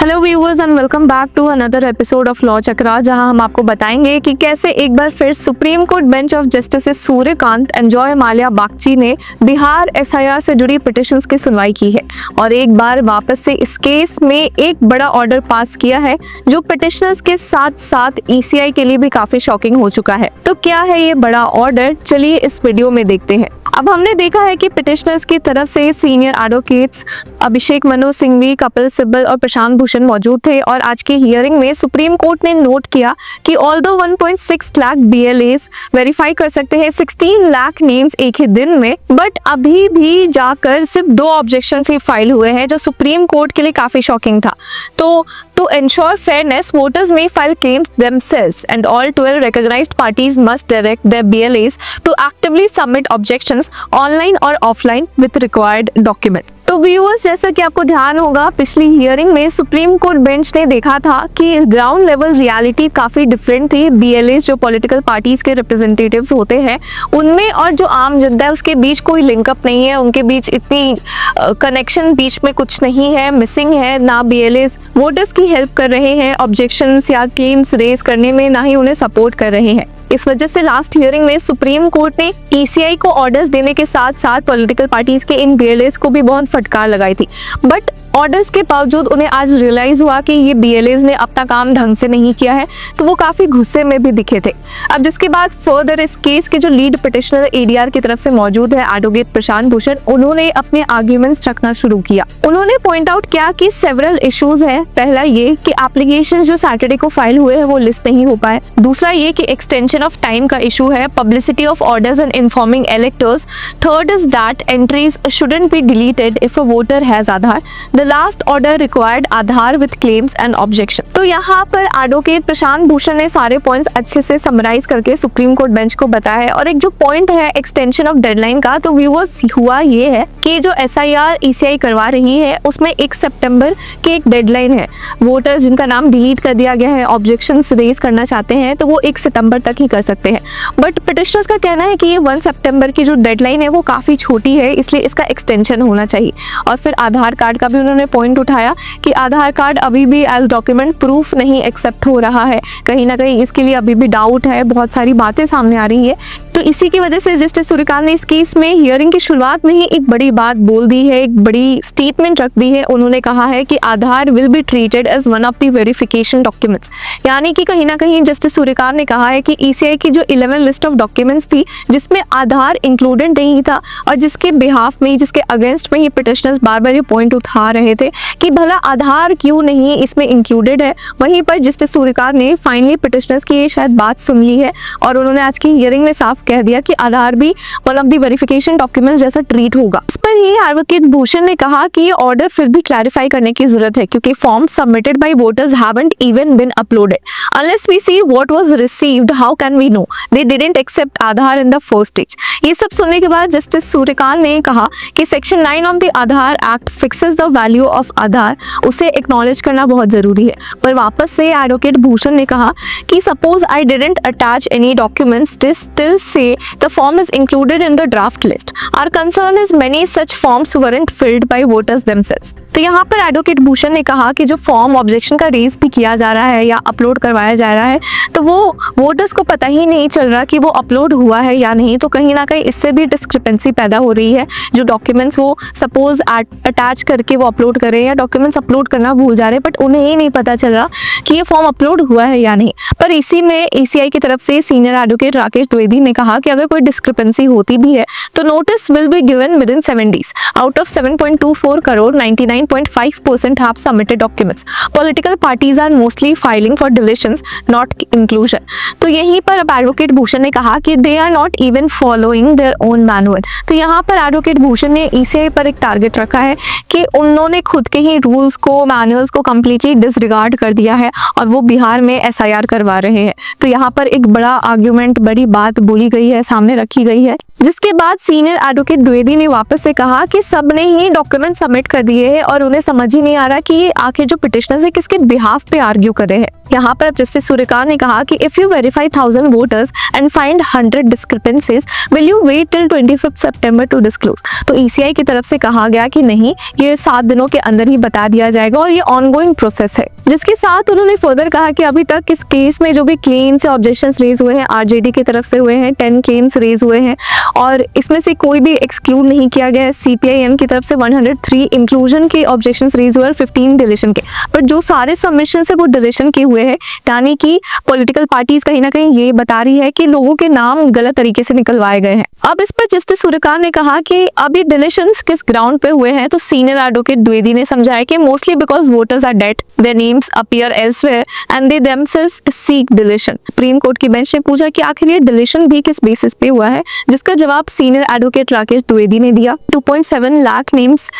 Hello viewers and welcome back to another episode of law Chakra, जहां हम आपको बताएंगे कि कैसे एक बार फिर supreme court bench of justice Suryakant and Joymalya Bagchi ने बिहार एसआईआर से जुड़ी पिटिशंस की सुनवाई की है और एक बार वापस से इस केस में एक बड़ा ऑर्डर पास किया है जो पिटिशनर्स के साथ साथ ईसीआई के लिए भी काफी शॉकिंग हो चुका है। तो क्या है ये बड़ा ऑर्डर, चलिए इस वीडियो में देखते हैं। अब हमने देखा है कि पिटिशनर्स की तरफ से सीनियर एडवोकेट्स अभिषेक मनु सिंघवी, कपिल सिब्बल और प्रशांत भूषण मौजूद थे और आज की हियरिंग में सुप्रीम कोर्ट ने नोट किया कि ऑल्दो 1.6 लाख BLAs वेरीफाई कर सकते हैं 16 लाख नेम्स एक ही दिन में, बट अभी भी जाकर सिर्फ 2 ऑब्जेक्शंस ही फाइल हुए हैं जो सुप्रीम कोर्ट के लिए काफी शॉकिंग था। तो to ensure fairness, voters may file claims themselves and all 12 recognized parties must direct their BLAs to actively submit objections online or offline with required document। तो viewers, जैसा कि आपको ध्यान होगा, पिछली हियरिंग में सुप्रीम कोर्ट बेंच ने देखा था कि ग्राउंड लेवल रियलिटी काफी डिफरेंट थी। BLAs जो पॉलिटिकल पार्टीज के रिप्रेजेंटेटिव्स होते हैं उनमें और जो आम जनता है उसके बीच कोई लिंकअप नहीं है, उनके बीच इतनी कनेक्शन बीच में कुछ नहीं है, मिसिंग है। ना BLAs वोटर्स की हेल्प कर रहे हैं ऑब्जेक्शंस या क्लेम्स रेज करने में, ना ही उन्हें सपोर्ट कर रहे हैं। इस वजह से लास्ट हियरिंग में सुप्रीम कोर्ट ने ECI को ऑर्डर्स देने के साथ साथ पॉलिटिकल पार्टीज के इन BLAs को भी बहुत फटकार लगाई थी, बट ऑर्डर्स के बावजूद उन्हें आज रियलाइज हुआ कि ये BLAs ने अपना काम ढंग से नहीं किया है, तो वो काफी गुस्से में भी दिखे थे। अब जिसके बाद फर्दर इस केस के जो लीड पिटिशनर ADR की तरफ से मौजूद है एडवोकेट प्रशांत भूषण, उन्होंने अपने आर्ग्यूमेंट्स रखना शुरू किया। उन्होंने पॉइंट आउट किया कि सेवरल इश्यूज है। पहला ये कि एप्लीकेशन जो सैटरडे को फाइल हुए हैं वो लिस्ट नहीं हो पाए। दूसरा ये कि एक्सटेंशन ऑफ टाइम का इशू है, publicity of orders and informing electors. Third is that entries shouldn't be deleted if a voter has Aadhaar. Last order required Aadhaar with claims and objection. तो यहाँ पर एडवोकेट प्रशांत भूषण ने सारे points अच्छे से summarise करके सुप्रीम कोर्ट बेंच को बताया है। और एक जो पॉइंट है एक्सटेंशन ऑफ डेडलाइन का, तो व्यूअर्स हुआ ये है कि जो SIR ECI करवा रही है उसमें 1 सितंबर की एक डेडलाइन है। वोटर्स जिनका नाम डिलीट कर दिया गया है, ऑब्जेक्शंस रेज करना चाहते हैं, तो वो 1 सितंबर तक ही कर सकते हैं। बट पिटिशनर्स का कहना है कि ये 1 सितंबर की जो डेडलाइन है वो काफी छोटी है, इसलिए इसका एक्सटेंशन होना चाहिए। और फिर आधार कार्ड का भी उन्होंने पॉइंट उठाया कि आधार कार्ड अभी भी एज डॉक्यूमेंट प्रूफ नहीं एक्सेप्ट हो रहा है, कहीं ना कहीं इसके लिए अभी भी डाउट है, बहुत सारी बातें सामने आ रही है। तो इसी की वजह से जस्टिस सूर्यकांत ने इस केस में हियरिंग की शुरुआत में ही एक बड़ी बात बोल दी है, एक बड़ी स्टेटमेंट रख दी है। उन्होंने कहा है कि Aadhaar will be treated as one of the verification documents, यानी कि कहीं ना कहीं जस्टिस सूर्यकांत ने कहा है कि ECI की जो 11 लिस्ट ऑफ डॉक्यूमेंट्स थी जिसमें आधार इंक्लूडेड नहीं था और जिसके बिहाफ में, जिसके अगेंस्ट में ही पिटिशनर्स बार बार ये पॉइंट उठा रहे थे कि भला आधार क्यों नहीं इसमें इंक्लूडेड है। वहीं पर जस्टिस सूर्यकांत ने फाइनली पिटिशनर्स की शायद बात सुन ली है और उन्होंने आज की हियरिंग में साफ कह दिया कि आधार भी one of the verification documents जैसा ट्रीट होगा। इस पर ही एडवोकेट भूषण ने कहा कि ये ऑर्डर फिर भी क्लैरिफाई करने की जरूरत है क्योंकि form submitted by voters haven't even been uploaded. Unless we see what was received, how can we know they didn't accept Aadhaar in the first stage. ये सब सुनने के बाद जस्टिस सूर्यकांत ने कहा कि section 9 of the Aadhaar act fixes the value of Aadhaar, उसे acknowledge करना बहुत जरूरी है। पर वापस से एडवोकेट भूषण ने कहा कि suppose I didn't attach any documents, this still say the form is included in the draft list. Our concern is many such forms weren't filled by voters themselves. तो यहाँ पर एडवोकेट भूषण ने कहा कि जो फॉर्म ऑब्जेक्शन का raise भी किया जा रहा है या अपलोड करवाया जा रहा है, तो वो वोटर्स को पता ही नहीं चल रहा कि वो अपलोड हुआ है या नहीं। तो कहीं ना कहीं इससे भी डिस्क्रिपेंसी पैदा हो रही है। जो डॉक्यूमेंट्स वो सपोज अटैच करके वो अपलोड कर रहे हैं या डॉक्यूमेंट्स अपलोड करना भूल जा रहे हैं, बट उन्हें ही नहीं पता चल रहा कि ये फॉर्म अपलोड हुआ है या नहीं। पर इसी में ECI की तरफ से सीनियर एडवोकेट राकेश द्विवेदी ने कहा कि अगर कोई डिस्क्रिपेंसी होती भी है तो notice will be given with in 7 days। Out of 7.24 crore 99.5% have submitted documents. Political parties are mostly filing for deletions, not inclusion. तो यहीं पर अब एडवोकेट भूषण ने कहा कि they are not even following their own manual। तो यहाँ पर एडवोकेट भूषण ने ECI पर एक टारगेट रखा है कि उन्होंने खुद के ही रूल्स को, मैनुअल्स को कम्प्लीटली डिसरिगार्ड कर दिया है और वो बिहार में SIR करवा रहे हैं। तो यहाँ पर एक बड़ा आर्ग्यूमेंट, बड़ी बात बोली गई है, सामने रखी गई है। जिसके बाद सीनियर एडवोकेट द्विवेदी ने वापस से कहा कि सब ने ही डॉक्यूमेंट सबमिट कर दिए हैं और उन्हें समझ ही नहीं आ रहा कि ये आखिर जो पिटिशनर्स है किसके बिहाफ पे आर्ग्यू कर रहे हैं। यहाँ पर जस्टिस सूर्यकांत ने कहा कि if you verify 1000 voters and find 100 discrepancies will you wait till 25 September to disclose. तो ईसीआई की तरफ से कहा गया कि नहीं, ये 7 दिनों के अंदर ही बता दिया जाएगा और ये ऑनगोइंग प्रोसेस है। जिसके साथ उन्होंने फर्दर कहा कि अभी तक इस केस में जो भी क्लेम्स या ऑब्जेक्शंस रेज हुए हैं आरजेडी की तरफ से हुए हैं, 10 क्लेम्स रेज हुए हैं और इसमें से कोई भी एक्सक्लूड नहीं किया गया है। सीपीआईएम की तरफ से 103 इंक्लूजन के ऑब्जेक्शंस रेज हुए और 15 डिलीशन के, पर जो सारे सबमिशन है वो डिलीशन के हुए हैं, यानी कि पॉलिटिकल पार्टीज कहीं ना कहीं ये बता रही है कि लोगों के नाम गलत तरीके से निकलवाए गए हैं। अब इस पर जस्टिस सूर्यकांत ने कहा कि अब ये डिलीशंस किस ग्राउंड पे हुए हैं, तो सीनियर एडवोकेट द्विवेदी ने समझाया कि mostly because voters are dead, their names appear elsewhere and they themselves seek deletion. Supreme court की बेंच ने पूछा कि आखिर ये डिलीशन भी किस बेसिस पे हुआ है, जिसका जवाब सीनियर एडवोकेट राकेश द्विवेदी ने दिया। 2.7 लाख नेम्स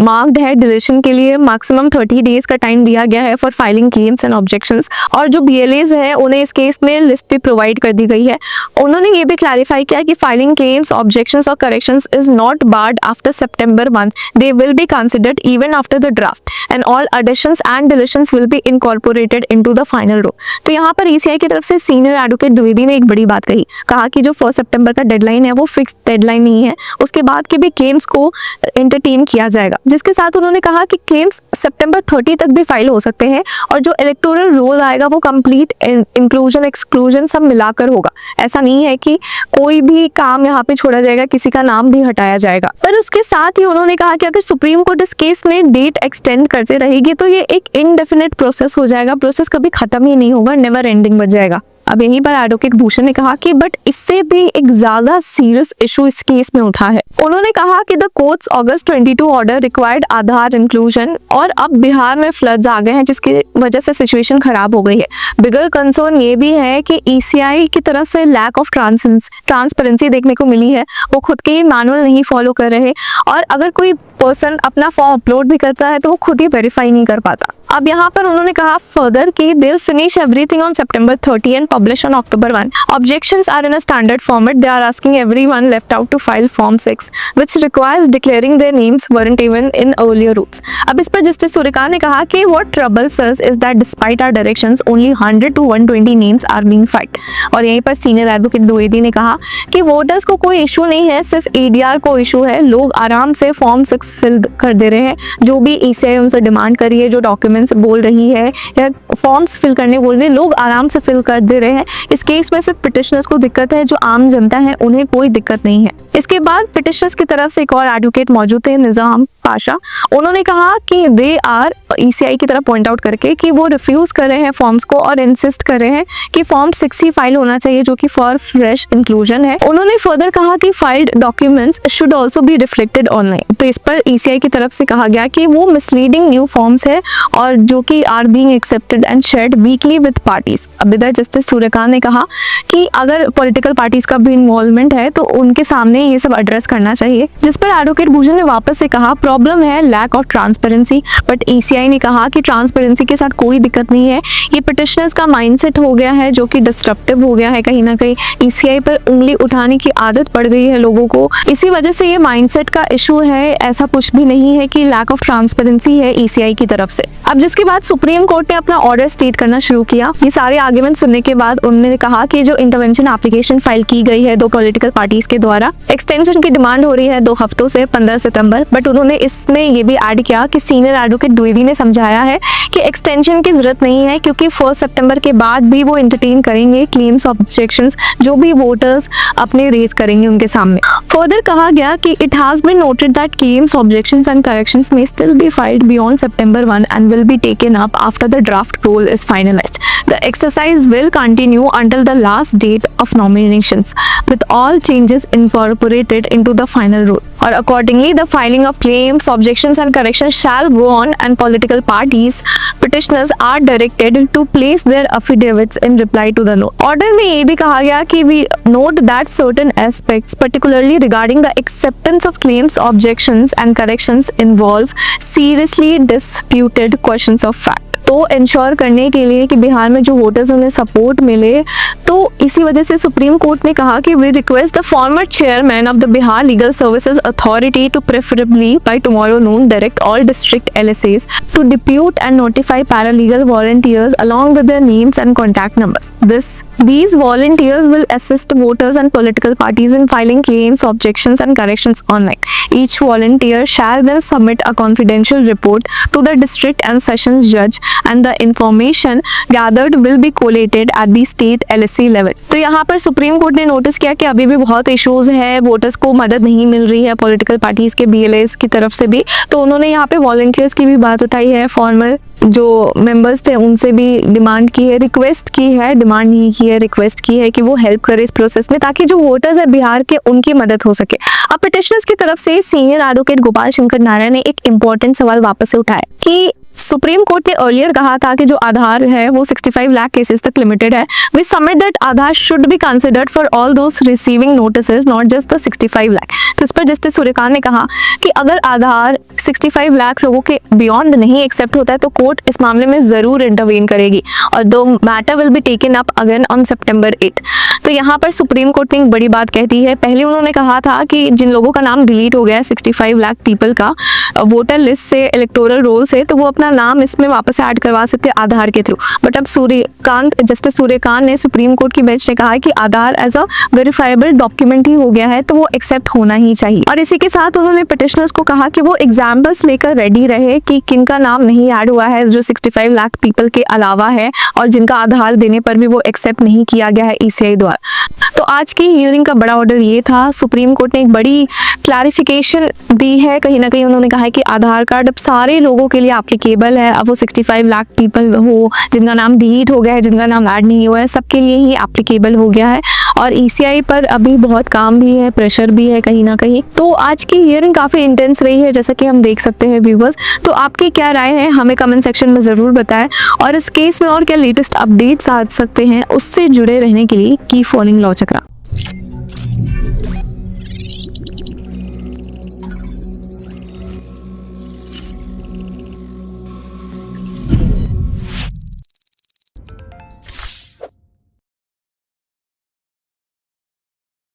मार्क्ड है डिलीशन के लिए, मैक्सिमम 30 डेज का टाइम दिया गया है for filing claims and objections और जो बीएलएज है उन्हें इस केस में लिस्ट भी प्रोवाइड कर दी गई है। उन्होंने ये भी क्लैरिफाई किया कि फाइलिंग क्लेम्स, ऑब्जेक्शंस और corrections is not barred after September 1, they will be considered even after the draft and all additions and deletions will be incorporated into the final rule। तो यहाँ पर ईसीआई की तरफ से senior advocate Dwivedi ने एक बड़ी बात कही, कहा कि जो 1 सितंबर का डेडलाइन है वो फिक्स डेडलाइन नहीं है, उसके बाद के भी क्लेम्स को एंटरटेन किया जाएगा। जिसके साथ उन्होंने कहा कि क्लेम्स सितंबर 30 तक भी फाइल हो सकते हैं और जो इलेक्टोरल रोल आएगा वो कंप्लीट इंक्लूजन एक्सक्लूजन सब मिलाकर होगा। ऐसा नहीं है कि कोई भी काम यहाँ पे छोड़ा जाएगा, किसी का नाम भी हटाया जाएगा। पर उसके साथ ही उन्होंने कहा कि अगर सुप्रीम कोर्ट इस केस में डेट एक्सटेंड करते रहेगी तो ये एक इनडेफिनेट प्रोसेस हो जाएगा, प्रोसेस कभी खत्म ही नहीं होगा, नेवर एंडिंग बच जाएगा। अब यहीं पर एडवोकेट भूषण ने कहा कि बट इससे भी एक ज्यादा सीरियस इशू इस केस में उठा है। उन्होंने कहा कि the courts August 22 order required Aadhaar inclusion और अब बिहार में फ्लड्स आ गए हैं जिसकी वजह से सिचुएशन खराब हो गई है। बिगर कंसर्न ये भी है कि ईसीआई की तरफ से लैक ऑफ ट्रांसपेरेंसी देखने को मिली है, वो खुद के मैनुअल नहीं फॉलो कर रहे और अगर कोई पर्सन अपना फॉर्म अपलोड भी करता है तो वो खुद ही वेरीफाई नहीं कर पाता। अब यहाँ पर उन्होंने कहा फर्दर कि they'll finish everything on September 30 and publish on October 1. Objections are in a standard format. They are asking everyone left out to file Form 6, which requires declaring their names weren't even in earlier routes. अब इस पर justice Suryakant ने कहा कि what troubles us is that despite our directions, only 100 to 120 names are being filed. और यहीं पर senior advocate Dwivedi ने कहा कि वोटर्स को कोई इशू नहीं है, सिर्फ एडीआर को इशू है। लोग आराम से Form 6 फिल कर दे रहे हैं, जो भी ईसीआई उनसे डिमांड करी है, जो डॉक्यूमेंट्स बोल रही है या फॉर्म्स फिल करने बोल रहे हैं, लोग आराम से फिल कर दे रहे हैं। इस केस में सिर्फ पिटिशनर्स को दिक्कत है, जो आम जनता है उन्हें कोई दिक्कत नहीं है। इसके बाद पिटिशनर्स की तरफ से एक और एडवोकेट मौजूद थे, निजाम पाशा। उन्होंने कहा कि दे आर ईसीआई की तरफ पॉइंट आउट करके कि वो रिफ्यूज कर रहे हैं फॉर्म्स को और इंसिस्ट कर रहे हैं कि फॉर्म 6 ही फाइल होना चाहिए, जो कि फॉर फ्रेश इंक्लूजन है। उन्होंने फर्दर कहा कि filed documents should also be reflected online. तो इस पर ईसीआई की तरफ से कहा गया कि वो मिसलीडिंग न्यू फॉर्म्स है और जो कि are being accepted and shared weekly with parties. अब इधर जस्टिस सूर्यकांत ने कहा कि अगर पॉलिटिकल पार्टीज का भी इन्वॉल्वमेंट है तो उनके सामने ये सब एड्रेस करना चाहिए। जिस पर एडवोकेट भूषण ने वापस से कहा प्रॉब्लम है lack of transparency, but ECI ने कहा कि ट्रांसपेरेंसी के साथ कोई दिक्कत नहीं है, ये पिटिशनर्स का माइंडसेट हो गया है जो कि डिस्ट्रप्टिव हो गया है। कहीं ना कहीं ईसीआई पर उंगली उठाने की आदत पड़ गई है लोगों को, इसी वजह से ये माइंडसेट का इशू है। ऐसा कुछ भी नहीं है कि लैक ऑफ ट्रांसपेरेंसी है ईसीआई की तरफ से। अब जिसके बाद सुप्रीम कोर्ट ने अपना ऑर्डर स्टेट करना शुरू किया। ये सारे आर्ग्यूमेंट सुनने के बाद उन्होंने कहा कि जो इंटरवेंशन एप्लीकेशन फाइल की गई है 2 पॉलिटिकल पार्टीज के द्वारा, एक्सटेंशन की डिमांड हो रही है 2 हफ्तों से 15 सितंबर, बट उन्होंने इसमें ये भी ऐड किया कि सीनियर एडवोकेट द्विवेदी ने समझाया है कि एक्सटेंशन की जरूरत नहीं है क्योंकि 1 सितंबर के बाद भी वो एंटरटेन करेंगे क्लेम्स ऑब्जेक्शंस जो भी वोटर्स अपने रेज करेंगे उनके सामने। फर्दर कहा गया कि it has been noted that claims objections and corrections may still be filed beyond September 1 and will be taken up after the draft rule is finalized. The exercise will continue until the last date of nominations, with all changes incorporated into the final rule. Or accordingly, the filing of claims, objections and corrections shall go on and political parties, petitioners are directed to place their affidavits in reply to the note. Order में ये भी कहा गया कि we note that certain aspects, particularly regarding the acceptance of claims, objections and corrections involve seriously disputed questions of fact. को ensure करने के लिए कि बिहार में जो वोटर्स उन्हें सपोर्ट मिले, तो इसी वजह से सुप्रीम कोर्ट ने कहा कि we request the former chairman of the Bihar legal services authority to preferably by tomorrow noon direct all district LSAs to depute and notify paralegal volunteers along with their names and contact numbers. These volunteers will assist voters and political parties in filing claims, objections and corrections online. Each volunteer shall then submit a confidential report to the district and sessions judge, and the information gathered will be collated at the state LSA level. तो यहाँ पर supreme court ने notice किया कि अभी भी बहुत issues है, वोटर्स को मदद नहीं मिल रही है पॉलिटिकल पार्टीज के BLAs की तरफ से भी, तो उन्होंने यहाँ पे वॉलंटियर्स की भी बात उठाई है, फॉर्मल जो मेंबर्स थे उनसे भी डिमांड की है, रिक्वेस्ट की है, डिमांड नहीं की है, रिक्वेस्ट की है कि वो हेल्प करे इस प्रोसेस में ताकि जो वोटर्स है बिहार के उनकी मदद हो सके। अब पिटिशनर्स की तरफ से सीनियर एडवोकेट गोपाल शंकर नारायण ने एक इंपॉर्टेंट सवाल वापस से उठाया कि सुप्रीम कोर्ट ने अर्लियर कहा था कि जो आधार है वो 65 लाख केसेस तक लिमिटेड है। We submit that Aadhaar should be considered for all those receiving notices, not just the 65 lakh. तो इस पर जस्टिस सूर्यकांत ने कहा कि अगर आधार 65 लाख लोगों के बियॉन्ड नहीं एक्सेप्ट होता है तो कोर्ट इस मामले में जरूर इंटरवीन करेगी और the matter will be taken up again on September 8। तो यहाँ पर सुप्रीम कोर्ट ने एक बड़ी बात कह दी है। पहले उन्होंने कहा था कि जिन लोगों का नाम डिलीट हो गया है 65 लाख पीपल का वोटर लिस्ट से, इलेक्टोरल रोल से, तो वो अपना नाम इसमें वापस ऐड करवा सकते हैं आधार के थ्रू। बट अब जस्टिस सूर्यकांत ने, सुप्रीम कोर्ट की बेंच ने कहा है कि आधार एज अ वेरीफाइबल डॉक्यूमेंट ही हो गया है तो वो एक्सेप्ट होना ही चाहिए। और इसी के साथ उन्होंने पिटिशनर्स को कहा कि वो एग्जाम्पल्स लेकर रेडी रहे कि किनका नाम नहीं ऐड हुआ है जो 65 लाख पीपल के अलावा है और जिनका आधार देने पर भी वो एक्सेप्ट नहीं किया गया है ECI द्वारा। तो आज की हियरिंग का बड़ा ऑर्डर ये था, सुप्रीम कोर्ट ने एक बड़ी क्लैरिफिकेशन दी है। कहीं ना कहीं उन्होंने कहा है कि आधार कार्ड अब सारे लोगों के लिए एप्लीकेबल है। अब वो 65 लाख पीपल हो जिनका नाम डिलीट हो गया है, जिनका नाम ऐड नहीं हुआ है, सबके लिए ही एप्लीकेबल हो गया है। और ECI पर अभी बहुत काम भी है, प्रेशर भी है कहीं ना कहीं। तो आज की हियरिंग काफ़ी इंटेंस रही है जैसा कि हम देख सकते हैं व्यूवर्स। तो आपकी क्या राय है हमें कमेंट सेक्शन में ज़रूर बताएं और इस केस में और क्या लेटेस्ट अपडेट्स आ सकते हैं उससे जुड़े रहने के लिए कीप फॉलोइंग लॉ चक्रा।